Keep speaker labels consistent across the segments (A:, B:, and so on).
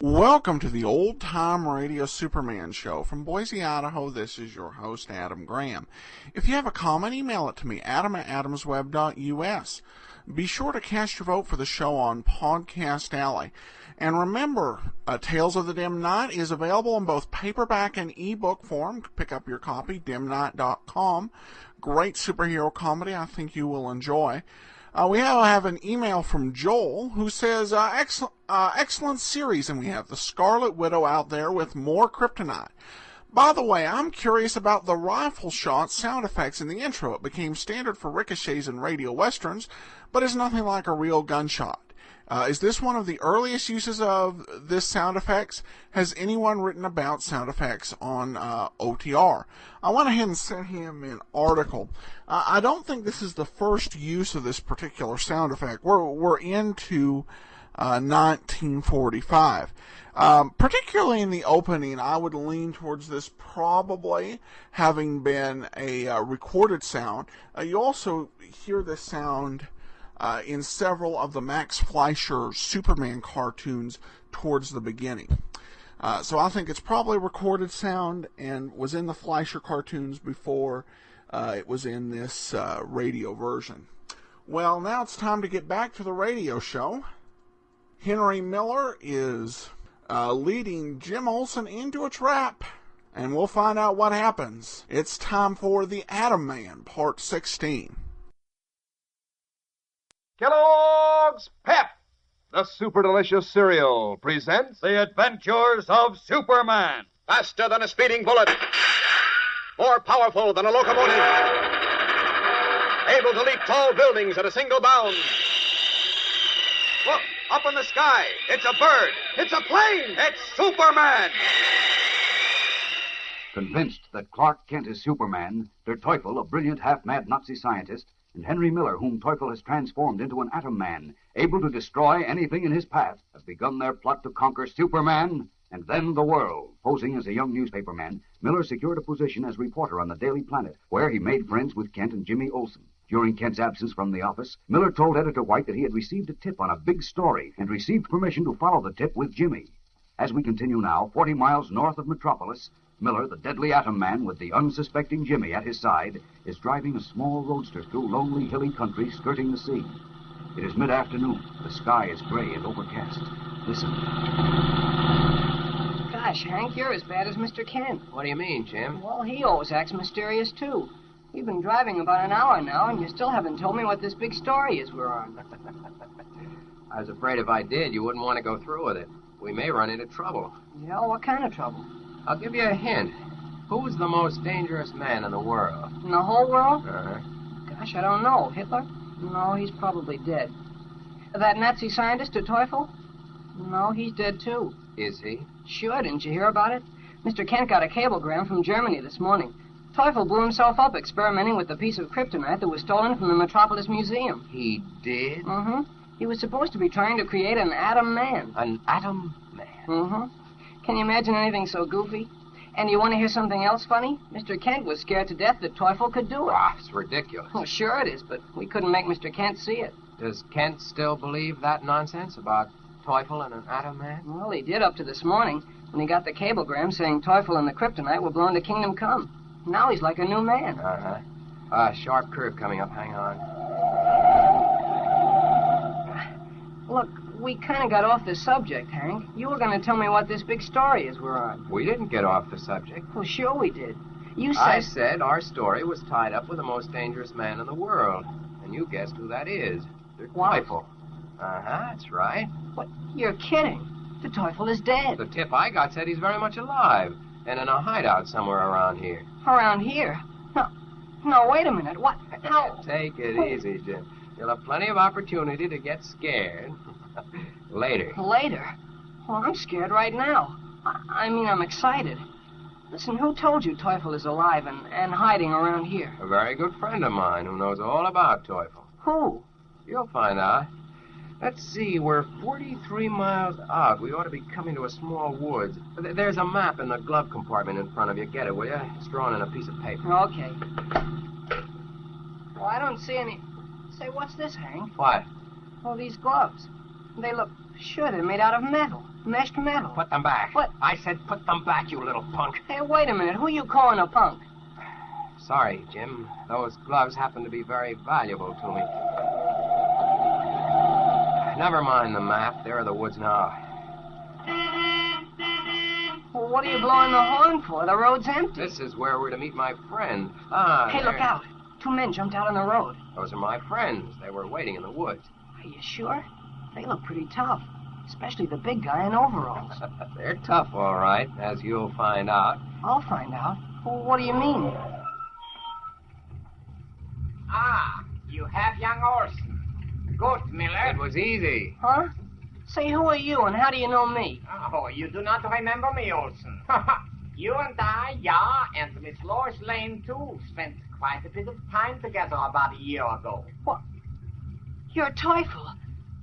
A: Welcome to the Old Time Radio Superman Show. From Boise, Idaho, this is your host, Adam Graham. If you have a comment, email it to me, adam@adamsweb.us. Be sure to cast your vote for the show on Podcast Alley. And remember, Tales of the Dim Knight is available in both paperback and ebook form. Pick up your copy, dimknight.com. Great superhero comedy I think you will enjoy. We have an email from Joel who says, excellent series, and we have the Scarlet Widow out there with more Kryptonite. By the way, I'm curious about the rifle shot sound effects in the intro. It became standard for ricochets in radio westerns, but is nothing like a real gunshot. Is this one of the earliest uses of this sound effects? Has anyone written about sound effects on OTR? I went ahead and sent him an article. I don't think this is the first use of this particular sound effect. We're into 1945. Particularly in the opening, I would lean towards this probably having been a recorded sound. You also hear this sound in several of the Max Fleischer Superman cartoons towards the beginning. So I think it's probably a recorded sound and was in the Fleischer cartoons before it was in this radio version. Well, now it's time to get back to the radio show. Henry Miller is leading Jim Olsen into a trap, and we'll find out what happens. It's time for The Atom Man, Part 16.
B: Kellogg's Pep, the super delicious cereal, presents
C: The Adventures of Superman.
D: Faster than a speeding bullet. More powerful than a locomotive. Able to leap tall buildings at a single bound. Look, up in the sky. It's a bird. It's a plane. It's Superman.
E: Convinced that Clark Kent is Superman, Der Teufel, a brilliant half-mad Nazi scientist, and Henry Miller, whom Teufel has transformed into an atom man, able to destroy anything in his path, have begun their plot to conquer Superman and then the world. Posing as a young newspaperman, Miller secured a position as reporter on the Daily Planet, where he made friends with Kent and Jimmy Olsen. During Kent's absence from the office, Miller told Editor White that he had received a tip on a big story and received permission to follow the tip with Jimmy. As we continue now, 40 miles north of Metropolis, Miller, the deadly atom man with the unsuspecting Jimmy at his side, is driving a small roadster through lonely, hilly country skirting the sea. It is mid-afternoon. The sky is gray and overcast. Listen.
F: Gosh, Hank, you're as bad as Mr. Kent.
G: What do you mean, Jim?
F: Well, he always acts mysterious, too. We've been driving about an hour now, and you still haven't told me what this big story is we're on.
G: I was afraid if I did, you wouldn't want to go through with it. We may run into trouble.
F: Yeah, what kind of trouble?
G: I'll give you a hint. Who's the most dangerous man in the world?
F: In the whole world?
G: Uh-huh.
F: Gosh, I don't know. Hitler? No, he's probably dead. That Nazi scientist, Der Teufel? No, he's dead, too.
G: Is he?
F: Sure, didn't you hear about it? Mr. Kent got a cablegram from Germany this morning. Teufel blew himself up experimenting with a piece of kryptonite that was stolen from the Metropolis Museum.
G: He did?
F: Mm-hmm. He was supposed to be trying to create an atom man.
G: An atom man?
F: Mm-hmm. Can you imagine anything so goofy? And you want to hear something else funny? Mr. Kent was scared to death that Teufel could do it.
G: Ah, it's ridiculous.
F: Well, sure it is, but we couldn't make Mr. Kent see it.
G: Does Kent still believe that nonsense about Teufel and an atom man?
F: Well, he did up to this morning when he got the cablegram saying Teufel and the kryptonite were blown to Kingdom Come. Now he's like a new man.
G: Uh-huh. Sharp curve coming up. Hang on.
F: Look, we kind of got off the subject, Hank. You were going to tell me what this big story is we're on.
G: We didn't get off the subject.
F: Well, sure we did. You said...
G: I said our story was tied up with the most dangerous man in the world. And you guessed who that is. The Teufel. Uh-huh, that's right.
F: What? You're kidding. The Teufel is dead.
G: The tip I got said he's very much alive and in a hideout somewhere around here.
F: Around here? No, wait a minute. What? How?
G: Take it easy, Jim. You'll have plenty of opportunity to get scared. Later.
F: Later? Well, I'm scared right now. I mean, I'm excited. Listen, who told you Teufel is alive and hiding around here?
G: A very good friend of mine who knows all about Teufel.
F: Who?
G: You'll find out. Let's see, we're 43 miles out. We ought to be coming to a small woods. There's a map in the glove compartment in front of you. Get it, will you? It's drawn on a piece of paper.
F: Okay. Well, I don't see any... Say, what's this, Hank?
G: What?
F: Oh, these gloves. They look Sure, they're made out of metal. Meshed metal.
G: Put them back.
F: What?
G: I said put them back, you little punk.
F: Hey, wait a minute. Who you calling a punk?
G: Sorry, Jim. Those gloves happen to be very valuable to me. Never mind the map. There are the woods now.
F: Well, what are you blowing the horn for? The road's empty.
G: This is where we're to meet my friend.
F: Hey,
G: there.
F: look out. 2 men jumped out on the road.
G: Those are my friends. They were waiting in the woods.
F: Are you sure? They look pretty tough, especially the big guy in overalls.
G: They're tough, all right, as you'll find out.
F: I'll find out. Well, what do you mean?
H: Ah, you have young Olsen. Good, Miller.
G: It was easy.
F: Huh? Say, who are you, and how do you know me?
H: Oh, you do not remember me, Olsen. You and I, and Miss Lois Lane, too, spent quite a bit of time together about a year ago.
F: What? You're Teufel.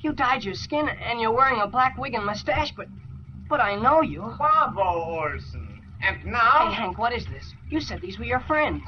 F: You dyed your skin, and you're wearing a black wig and mustache, but I know you.
H: Bravo, Olsen. And now...
F: Hey, Hank, what is this? You said these were your friends.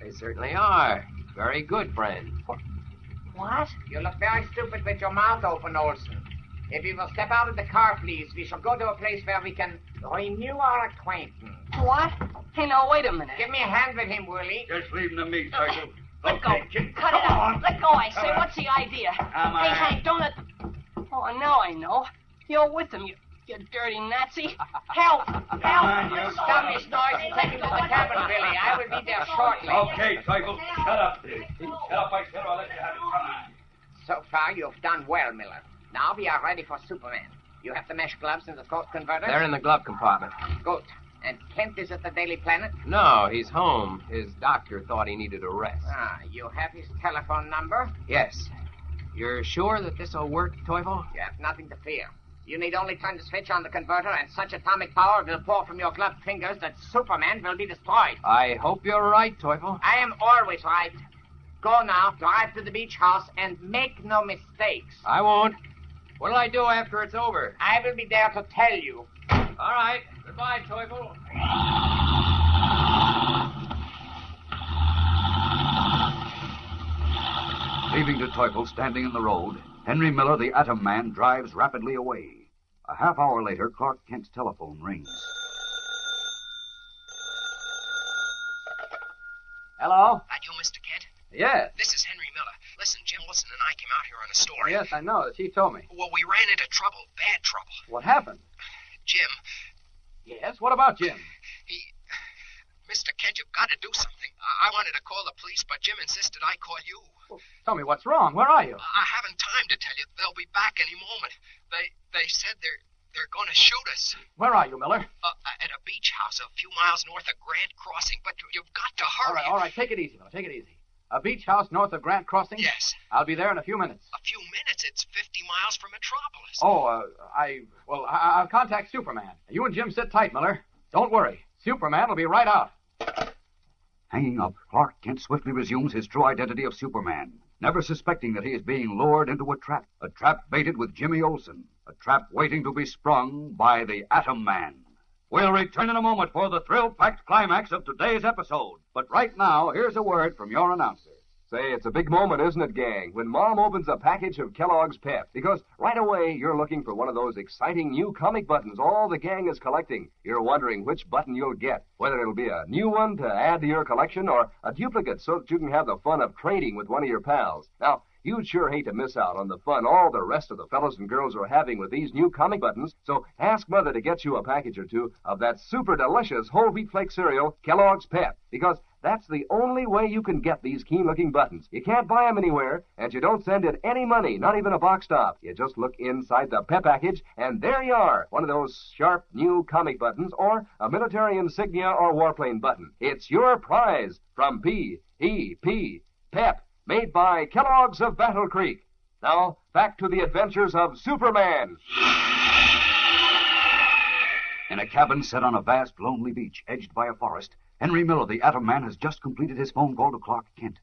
G: They certainly are. Very good friends.
F: What?
H: You look very stupid with your mouth open, Olsen. If you will step out of the car, please, we shall go to a place where we can renew our acquaintance.
F: What? Hey, now, wait a minute.
H: Give me a hand with him, Willie.
D: Just leave him to me, Teufel.
F: Let go.
D: Kid.
F: Cut it out. Let go, I say. What's the idea?
D: Come on.
F: Hey, Hank, don't let... Oh, now I know. You're with them, you dirty Nazi. Help! Help!
H: Stop this noise and take him to the cabin, Billy. I will be there shortly.
D: Okay, Teufel, shut up. Shut up, I said, or I'll let you have it. Come on.
H: So far, you've done well, Miller. Now we are ready for Superman. You have the mesh gloves and the thought converter?
G: They're in the glove compartment.
H: Good. And Kent is at the Daily Planet?
G: No, he's home. His doctor thought he needed a rest.
H: Ah, you have his telephone number?
G: Yes. You're sure that this'll work, Teufel?
H: You have nothing to fear. You need only turn the switch on the converter, and such atomic power will pour from your gloved fingers that Superman will be destroyed.
G: I hope you're right, Teufel.
H: I am always right. Go now, drive to the beach house, and make no mistakes.
G: I won't. What'll I do after it's over?
H: I will be there to tell you.
G: All right. Goodbye, Teufel.
E: Leaving the Teufel standing in the road, Henry Miller, the Atom Man, drives rapidly away. A half hour later, Clark Kent's telephone rings.
I: Hello?
J: That you, Mr. Kent?
I: Yes.
J: This is Henry Miller. Listen, Jim Olsen and I came out here on a story.
I: Yes, I know. She told me.
J: Well, we ran into trouble. Bad trouble.
I: What happened?
J: Jim.
I: Yes, what about Jim?
J: Mr. Kent, you've got to do something. I wanted to call the police, but Jim insisted I call you.
I: Well, tell me what's wrong. Where are you?
J: I haven't time to tell you. They'll be back any moment. They said they're going to shoot us.
I: Where are you, Miller?
J: At a beach house a few miles north of Grant Crossing, but you've got to hurry.
I: All right. Take it easy, Miller. Take it easy. A beach house north of Grant Crossing?
J: Yes.
I: I'll be there in a few minutes.
J: A few minutes? It's 50 miles from Metropolis.
I: I'll contact Superman. You and Jim sit tight, Miller. Don't worry. Superman will be right out.
E: Hanging up, Clark Kent swiftly resumes his true identity of Superman, never suspecting that he is being lured into a trap baited with Jimmy Olsen, a trap waiting to be sprung by the Atom Man. We'll return in a moment for the thrill-packed climax of today's episode. But right now, here's a word from your announcer.
B: Say, it's a big moment, isn't it, gang, when Mom opens a package of Kellogg's Pep. Because right away, you're looking for one of those exciting new comic buttons all the gang is collecting. You're wondering which button you'll get, whether it'll be a new one to add to your collection or a duplicate so that you can have the fun of trading with one of your pals. Now, you'd sure hate to miss out on the fun all the rest of the fellows and girls are having with these new comic buttons, so ask Mother to get you a package or two of that super delicious whole wheat flake cereal, Kellogg's Pep, because that's the only way you can get these keen-looking buttons. You can't buy them anywhere, and you don't send in any money, not even a box top. You just look inside the Pep package, and there you are, one of those sharp new comic buttons or a military insignia or warplane button. It's your prize from P.E.P. Pep, made by Kellogg's of Battle Creek. Now, back to the adventures of Superman.
E: In a cabin set on a vast, lonely beach edged by a forest, Henry Miller, the Atom Man, has just completed his phone call to Clark Kent.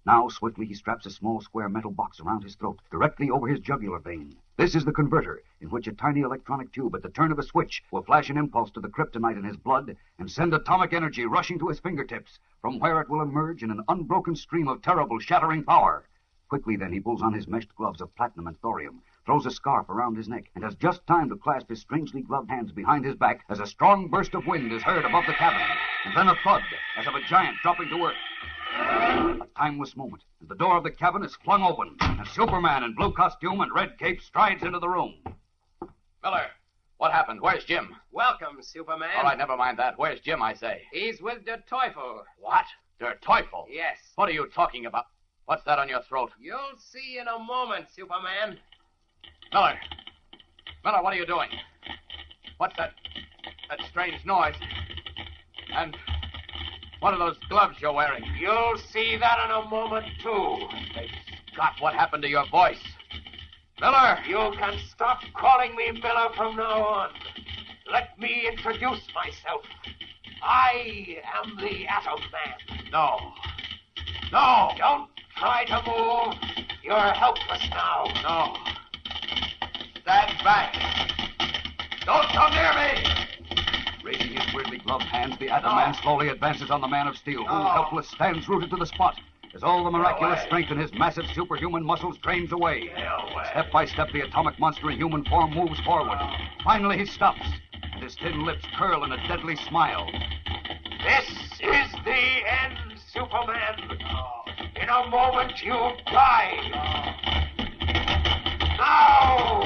E: Now, swiftly, he straps a small square metal box around his throat, directly over his jugular vein. This is the converter, in which a tiny electronic tube at the turn of a switch will flash an impulse to the kryptonite in his blood and send atomic energy rushing to his fingertips, from where it will emerge in an unbroken stream of terrible, shattering power. Quickly, then, he pulls on his meshed gloves of platinum and thorium, throws a scarf around his neck, and has just time to clasp his strangely gloved hands behind his back as a strong burst of wind is heard above the cabin, and then a thud as of a giant dropping to earth. A timeless moment, and the door of the cabin is flung open, and Superman in blue costume and red cape strides into the room.
I: Miller, what happened? Where's Jim?
G: Welcome, Superman.
I: All right, never mind that. Where's Jim, I say?
G: He's with the Teufel.
I: What? Der Teufel?
G: Yes.
I: What are you talking about? What's that on your throat?
G: You'll see in a moment, Superman.
I: Miller! Miller, what are you doing? What's that strange noise? And what are those gloves you're wearing?
H: You'll see that in a moment, too.
I: Great Scott, what happened to your voice? Miller!
H: You can stop calling me Miller from now on. Let me introduce myself. I am the Atom Man.
I: No. No!
H: Don't try to move. You're helpless now.
I: No. Stand back. Don't come near me!
E: Raising his weirdly gloved hands, the Atom Man slowly advances on the Man of Steel, who, helpless, stands rooted to the spot as all the miraculous strength in his massive superhuman muscles drains away. Step by step, the atomic monster in human form moves forward. Finally, he stops, and his thin lips curl in a deadly smile.
H: This is the end, Superman. In a moment, you die. Now!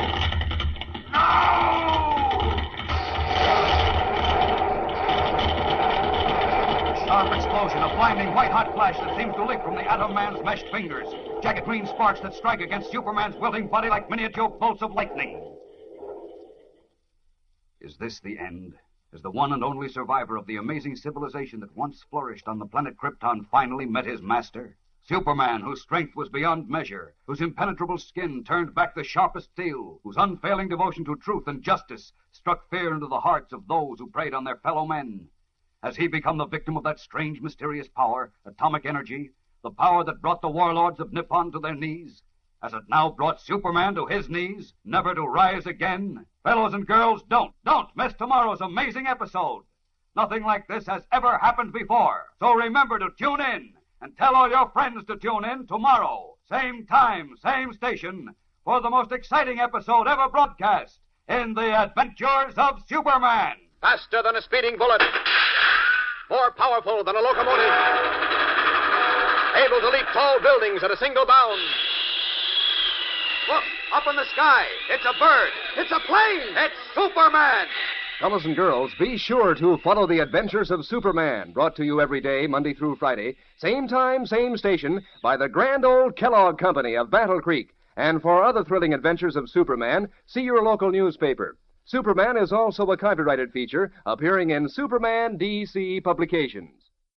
H: Now!
E: Sharp explosion, a blinding white-hot flash that seems to leap from the Atom Man's meshed fingers. Jagged green sparks that strike against Superman's wilting body like miniature bolts of lightning. Is this the end? As the one and only survivor of the amazing civilization that once flourished on the planet Krypton finally met his master? Superman, whose strength was beyond measure, whose impenetrable skin turned back the sharpest steel, whose unfailing devotion to truth and justice struck fear into the hearts of those who preyed on their fellow men. Has he become the victim of that strange, mysterious power, atomic energy, the power that brought the warlords of Nippon to their knees? Has it now brought Superman to his knees, never to rise again? Fellows and girls, don't miss tomorrow's amazing episode. Nothing like this has ever happened before. So remember to tune in, and tell all your friends to tune in tomorrow. Same time, same station, for the most exciting episode ever broadcast in the Adventures of Superman.
K: Faster than a speeding bullet. More powerful than a locomotive. Able to leap tall buildings at a single bound. Look, up in the sky. It's a bird. It's a plane. It's Superman.
B: Fellows and girls, be sure to follow the Adventures of Superman, brought to you every day, Monday through Friday, same time, same station, by the grand old Kellogg Company of Battle Creek. And for other thrilling adventures of Superman, see your local newspaper. Superman is also a copyrighted feature appearing in Superman DC publications.